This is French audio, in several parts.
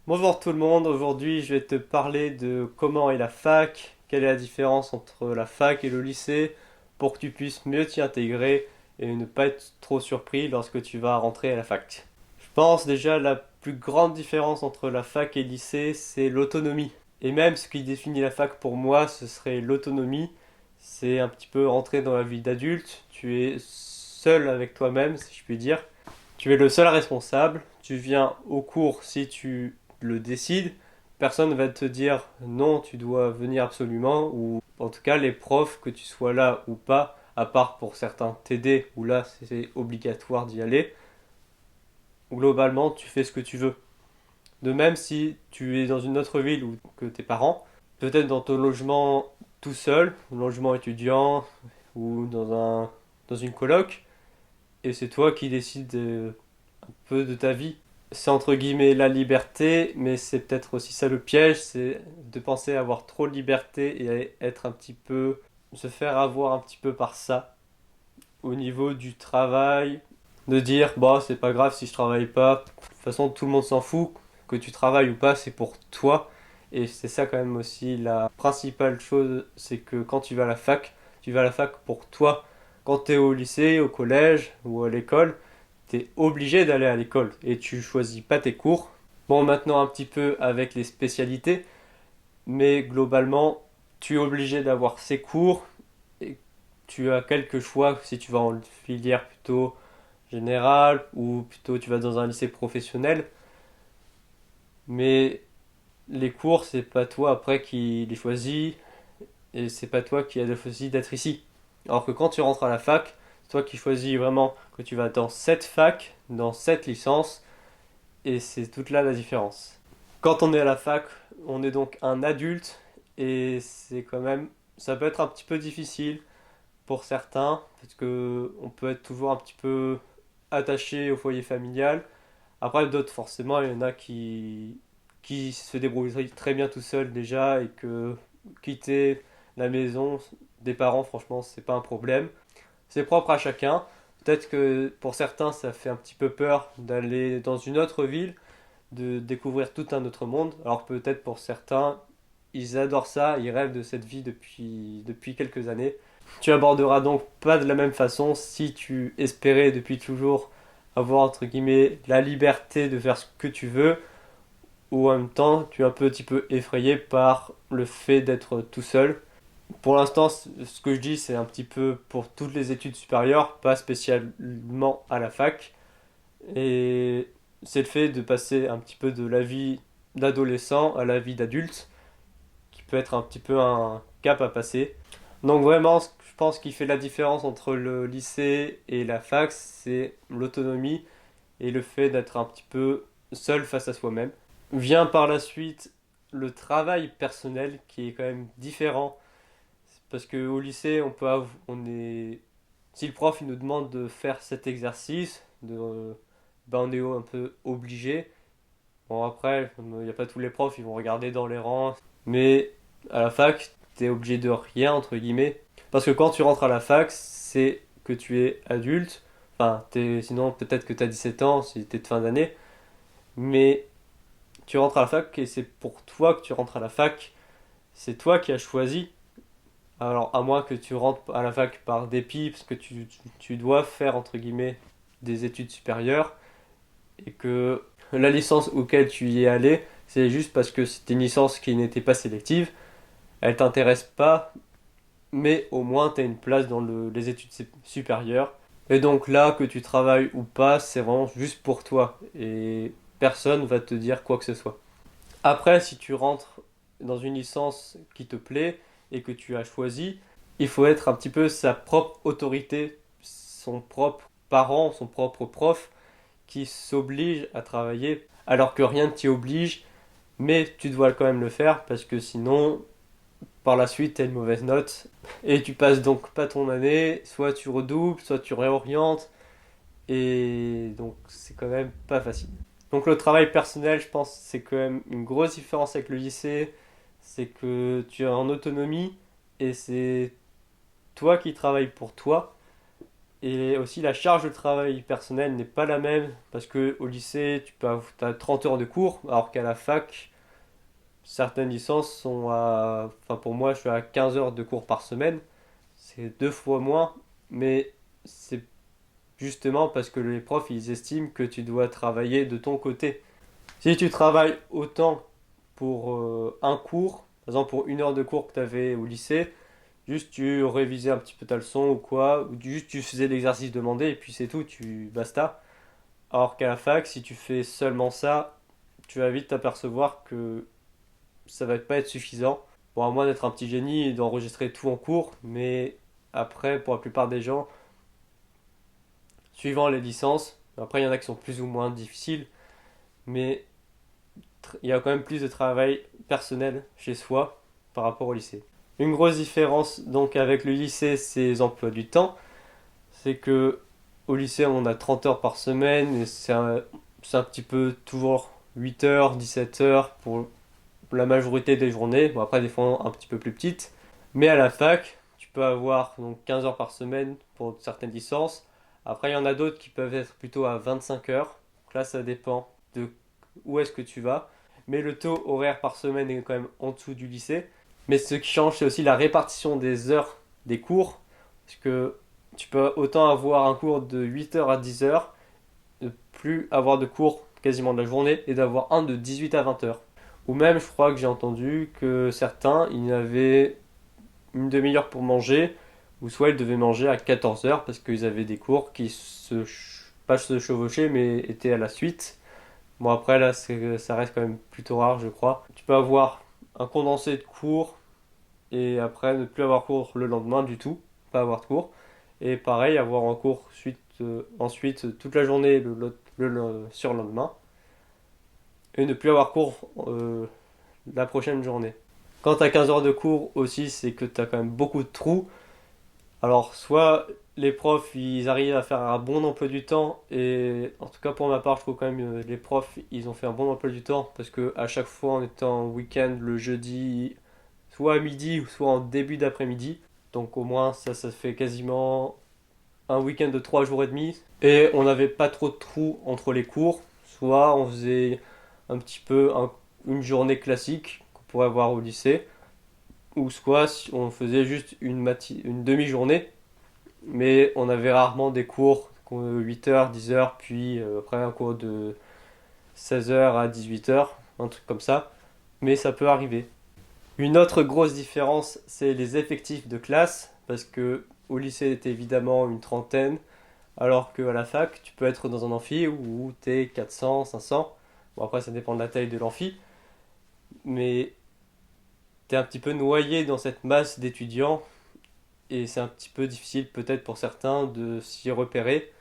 Bonjour tout le monde, aujourd'hui je vais te parler de comment est la fac, quelle est la différence entre la fac et le lycée, pour que tu puisses mieux t'y intégrer et ne pas être trop surpris lorsque tu vas rentrer à la fac. Je pense déjà la plus grande différence entre la fac et le lycée, c'est l'autonomie. Et même ce qui définit la fac pour moi, ce serait l'autonomie. C'est un petit peu rentrer dans la vie d'adulte, tu es seul avec toi-même si je puis dire. Tu es le seul responsable, tu viens au cours si tu le décides, personne ne va te dire non, tu dois venir absolument, ou en tout cas les profs, que tu sois là ou pas, à part pour certains t'aider, où là c'est obligatoire d'y aller, globalement tu fais ce que tu veux. De même si tu es dans une autre ville ou que tes parents, peut-être dans ton logement tout seul, logement étudiant, ou dans une coloc, et c'est toi qui décides un peu de ta vie. C'est entre guillemets la liberté, mais c'est peut-être aussi ça le piège, c'est de penser avoir trop de liberté et être un petit peu, se faire avoir un petit peu par ça au niveau du travail, de dire bah c'est pas grave si je travaille pas, de toute façon tout le monde s'en fout, que tu travailles ou pas, c'est pour toi. Et c'est ça quand même aussi la principale chose, c'est que quand tu vas à la fac, tu vas à la fac pour toi. Quand tu es au lycée, au collège ou à l'école, tu es obligé d'aller à l'école et tu choisis pas tes cours. Bon, maintenant un petit peu avec les spécialités, mais globalement, tu es obligé d'avoir ces cours et tu as quelques choix si tu vas en filière plutôt générale ou plutôt tu vas dans un lycée professionnel. Mais les cours, c'est pas toi après qui les choisis et c'est pas toi qui as choisi d'être ici. Alors que quand tu rentres à la fac, c'est toi qui choisis vraiment que tu vas dans cette fac, dans cette licence, et c'est toute là la différence. Quand on est à la fac, on est donc un adulte et c'est quand même, ça peut être un petit peu difficile pour certains parce que on peut être toujours un petit peu attaché au foyer familial. Après d'autres forcément, il y en a qui se débrouillent très bien tout seul déjà et que quitter la maison des parents, franchement, c'est pas un problème. C'est propre à chacun. Peut-être que pour certains, ça fait un petit peu peur d'aller dans une autre ville, de découvrir tout un autre monde. Alors peut-être pour certains, ils adorent ça, ils rêvent de cette vie depuis quelques années. Tu aborderas donc pas de la même façon si tu espérais depuis toujours avoir entre guillemets la liberté de faire ce que tu veux, ou en même temps tu es un petit peu effrayé par le fait d'être tout seul. Pour l'instant, ce que je dis, c'est un petit peu pour toutes les études supérieures, pas spécialement à la fac. Et c'est le fait de passer un petit peu de la vie d'adolescent à la vie d'adulte, qui peut être un petit peu un cap à passer. Donc vraiment, ce que je pense qui fait la différence entre le lycée et la fac, c'est l'autonomie et le fait d'être un petit peu seul face à soi-même. Vient par la suite le travail personnel qui est quand même différent. Parce qu'au lycée, on est, si le prof il nous demande de faire cet exercice, ben on est un peu obligé. Bon après, il n'y a pas tous les profs, ils vont regarder dans les rangs. Mais à la fac, t'es obligé de rien, entre guillemets. Parce que quand tu rentres à la fac, c'est que tu es adulte. Enfin, sinon peut-être que tu as 17 ans si tu es de fin d'année. Mais tu rentres à la fac et c'est pour toi que tu rentres à la fac. C'est toi qui as choisi. Alors, à moins que tu rentres à la fac par dépit, parce que tu dois faire, entre guillemets, des études supérieures, et que la licence auquel tu y es allé, c'est juste parce que c'était une licence qui n'était pas sélective, elle t'intéresse pas, mais au moins tu as une place dans les études supérieures. Et donc là, que tu travailles ou pas, c'est vraiment juste pour toi, et personne va te dire quoi que ce soit. Après, si tu rentres dans une licence qui te plaît et que tu as choisi, il faut être un petit peu sa propre autorité, son propre parent, son propre prof qui s'oblige à travailler alors que rien ne t'y oblige, mais tu dois quand même le faire parce que sinon, par la suite, tu as une mauvaise note et tu passes donc pas ton année, soit tu redoubles, soit tu réorientes et donc c'est quand même pas facile. Donc le travail personnel, je pense, c'est quand même une grosse différence avec le lycée. C'est que tu es en autonomie et c'est toi qui travailles pour toi. Et aussi la charge de travail personnel n'est pas la même parce que au lycée, tu as 30 heures de cours, alors qu'à la fac, certaines licences sont à... Enfin pour moi, je suis à 15 heures de cours par semaine. C'est 2 fois moins, mais c'est justement parce que les profs, ils estiment que tu dois travailler de ton côté. Si tu travailles autant pour un cours, par exemple pour 1 heure de cours que tu avais au lycée, juste tu révisais un petit peu ta leçon ou quoi, ou juste tu faisais l'exercice demandé et puis c'est tout, tu basta. Alors qu'à la fac, si tu fais seulement ça, tu vas vite t'apercevoir que ça va pas être suffisant. Bon, à moins d'être un petit génie et d'enregistrer tout en cours, mais après, pour la plupart des gens, suivant les licences, après il y en a qui sont plus ou moins difficiles, mais il y a quand même plus de travail personnel chez soi par rapport au lycée. Une grosse différence donc avec le lycée, c'est les emplois du temps. C'est que au lycée, on a 30 heures par semaine et c'est un petit peu toujours 8 heures, 17 heures pour la majorité des journées. Bon, après, des fois un petit peu plus petites. Mais à la fac, tu peux avoir donc 15 heures par semaine pour certaines licences. Après, il y en a d'autres qui peuvent être plutôt à 25 heures. Donc là, ça dépend de où est-ce que tu vas. Mais le taux horaire par semaine est quand même en dessous du lycée. Mais ce qui change, c'est aussi la répartition des heures des cours. Parce que tu peux autant avoir un cours de 8 heures à 10 heures, ne plus avoir de cours quasiment de la journée, et d'avoir un de 18 à 20 heures. Ou même, je crois que j'ai entendu que certains, ils avaient une demi-heure pour manger, ou soit ils devaient manger à 14 heures parce qu'ils avaient des cours qui pas se chevauchaient, mais étaient à la suite. Bon, après, là, ça reste quand même plutôt rare, je crois. Tu peux avoir un condensé de cours et après ne plus avoir cours le lendemain du tout, pas avoir de cours. Et pareil, avoir un cours ensuite toute la journée le surlendemain et ne plus avoir cours la prochaine journée. Quand tu as 15 heures de cours aussi, c'est que tu as quand même beaucoup de trous. Alors, soit les profs ils arrivent à faire un bon emploi du temps, et en tout cas pour ma part, je trouve quand même les profs ils ont fait un bon emploi du temps parce que à chaque fois on était en week-end le jeudi, soit à midi ou soit en début d'après-midi. Donc au moins ça fait quasiment un week-end de 3 jours et demi. Et on n'avait pas trop de trous entre les cours. Soit on faisait un petit peu une journée classique qu'on pourrait avoir au lycée. Ou soit on faisait juste une demi-journée. Mais on avait rarement des cours 8 heures, 10 heures, puis après un cours de 16 heures à 18 heures, un truc comme ça. Mais ça peut arriver. Une autre grosse différence, c'est les effectifs de classe, parce que au lycée, était évidemment une trentaine, alors qu'à la fac, tu peux être dans un amphi où t'es 400, 500. Bon, après, ça dépend de la taille de l'amphi, mais t'es un petit peu noyé dans cette masse d'étudiants, et c'est un petit peu difficile peut-être pour certains de s'y repérer,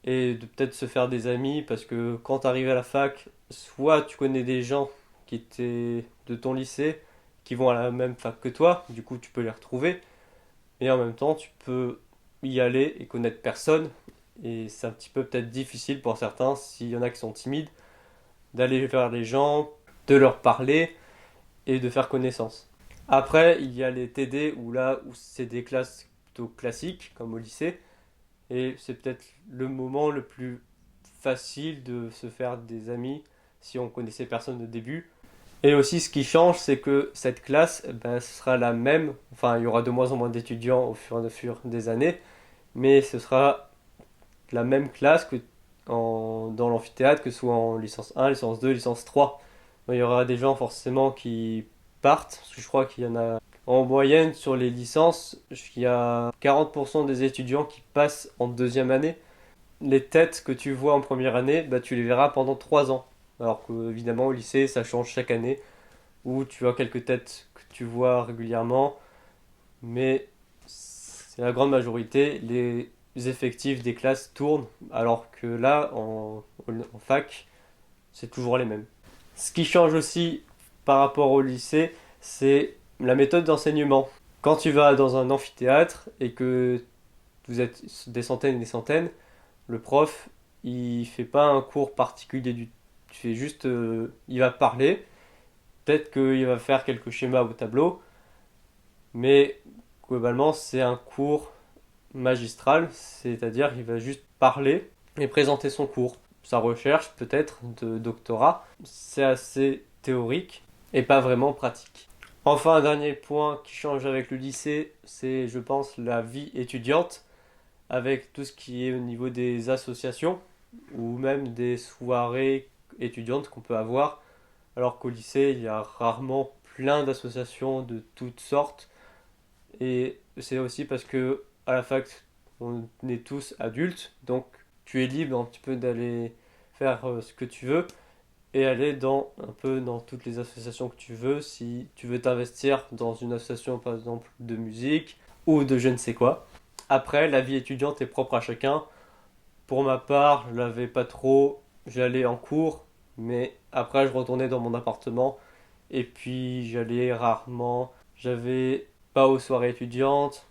et de peut-être se faire des amis, parce que quand t'arrives à la fac, soit tu connais des gens qui étaient de ton lycée, qui vont à la même fac que toi, du coup tu peux les retrouver, et en même temps tu peux y aller et connaître personne, et c'est un petit peu peut-être difficile pour certains, s'il y en a qui sont timides, d'aller vers les gens, de leur parler et de faire connaissance. Après, il y a les TD où c'est des classes plutôt classiques, comme au lycée, et c'est peut-être le moment le plus facile de se faire des amis si on connaissait personne au début. Et aussi, ce qui change, c'est que cette classe, ben, ce sera la même. Enfin, il y aura de moins en moins d'étudiants au fur et à mesure des années, mais ce sera la même classe dans l'amphithéâtre, que ce soit en licence 1, licence 2, licence 3. Il y aura des gens forcément qui partent, parce que je crois qu'il y en a en moyenne sur les licences, il y a 40% des étudiants qui passent en deuxième année. Les têtes que tu vois en première année, bah, tu les verras pendant 3 ans. Alors qu'évidemment, au lycée, ça change chaque année, où tu as quelques têtes que tu vois régulièrement, mais c'est la grande majorité, les effectifs des classes tournent, alors que là, en fac, c'est toujours les mêmes. Ce qui change aussi par rapport au lycée, c'est la méthode d'enseignement. Quand tu vas dans un amphithéâtre et que vous êtes des centaines et des centaines, le prof, il fait pas un cours particulier tu fais juste, il va parler, peut-être qu'il va faire quelques schémas au tableau, mais globalement c'est un cours magistral, c'est-à-dire il va juste parler et présenter son cours. Sa recherche peut-être de doctorat, c'est assez théorique et pas vraiment pratique. Enfin, un dernier point qui change avec le lycée, c'est je pense la vie étudiante, avec tout ce qui est au niveau des associations ou même des soirées étudiantes qu'on peut avoir, alors qu'au lycée il y a rarement plein d'associations de toutes sortes. Et c'est aussi parce que à la fac, on est tous adultes, donc tu es libre un petit peu d'aller faire ce que tu veux et aller dans un peu dans toutes les associations que tu veux. Si tu veux t'investir dans une association par exemple de musique ou de je ne sais quoi. Après, la vie étudiante est propre à chacun. Pour ma part, je l'avais pas trop. J'allais en cours, mais après je retournais dans mon appartement et puis j'allais rarement. J'avais pas aux soirées étudiantes.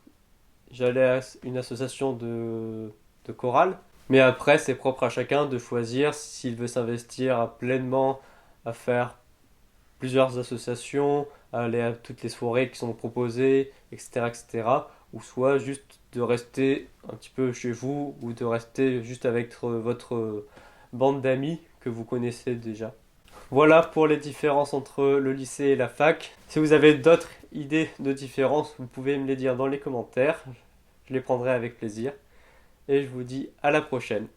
J'allais à une association de chorale. Mais après, c'est propre à chacun de choisir s'il veut s'investir pleinement à faire plusieurs associations, à aller à toutes les soirées qui sont proposées, etc., etc. Ou soit juste de rester un petit peu chez vous ou de rester juste avec votre bande d'amis que vous connaissez déjà. Voilà pour les différences entre le lycée et la fac. Si vous avez d'autres idées de différences, vous pouvez me les dire dans les commentaires. Je les prendrai avec plaisir. Et je vous dis à la prochaine.